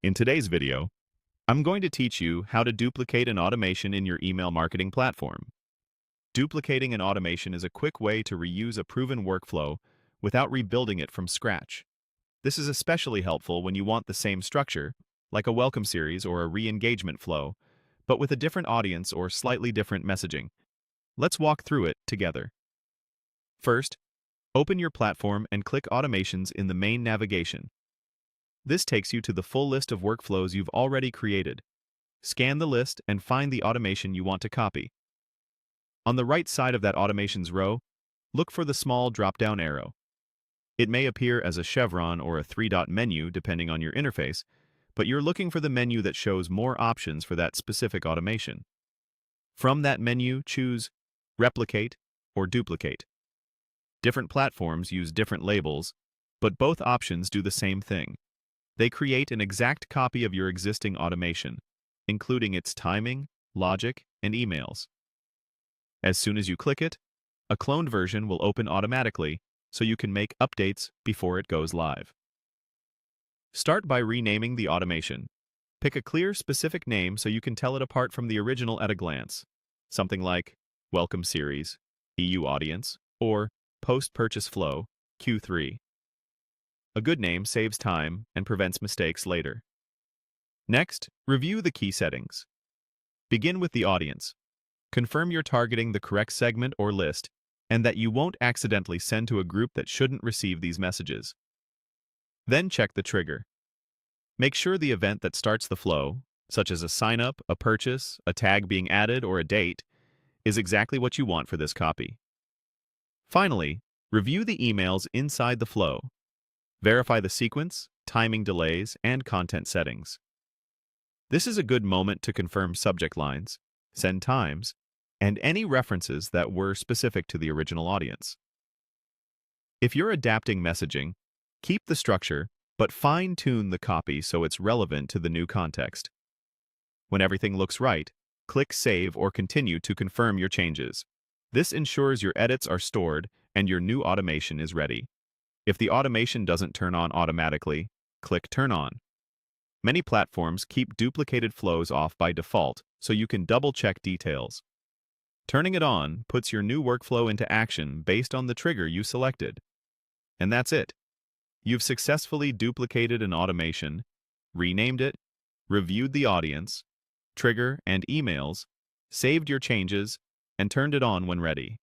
In today's video, I'm going to teach you how to duplicate an automation in your email marketing platform. Duplicating an automation is a quick way to reuse a proven workflow without rebuilding it from scratch. This is especially helpful when you want the same structure, like a welcome series or a re-engagement flow, but with a different audience or slightly different messaging. Let's walk through it together. First, open your platform and click Automations in the main navigation. This takes you to the full list of workflows you've already created. Scan the list and find the automation you want to copy. On the right side of that automations row, look for the small drop-down arrow. It may appear as a chevron or a three-dot menu depending on your interface, but you're looking for the menu that shows more options for that specific automation. From that menu, choose Replicate or Duplicate. Different platforms use different labels, but both options do the same thing. They create an exact copy of your existing automation, including its timing, logic, and emails. As soon as you click it, a cloned version will open automatically so you can make updates before it goes live. Start by renaming the automation. Pick a clear, specific name so you can tell it apart from the original at a glance. Something like Welcome Series, EU Audience, or Post-Purchase Flow, Q3. A good name saves time and prevents mistakes later. Next, review the key settings. Begin with the audience. Confirm you're targeting the correct segment or list and that you won't accidentally send to a group that shouldn't receive these messages. Then check the trigger. Make sure the event that starts the flow, such as a sign-up, a purchase, a tag being added, or a date, is exactly what you want for this copy. Finally, review the emails inside the flow. Verify the sequence, timing delays, and content settings. This is a good moment to confirm subject lines, send times, and any references that were specific to the original audience. If you're adapting messaging, keep the structure, but fine-tune the copy so it's relevant to the new context. When everything looks right, click Save or Continue to confirm your changes. This ensures your edits are stored and your new automation is ready. If the automation doesn't turn on automatically, click Turn On. Many platforms keep duplicated flows off by default, so you can double-check details. Turning it on puts your new workflow into action based on the trigger you selected. And that's it. You've successfully duplicated an automation, renamed it, reviewed the audience, trigger and emails, saved your changes, and turned it on when ready.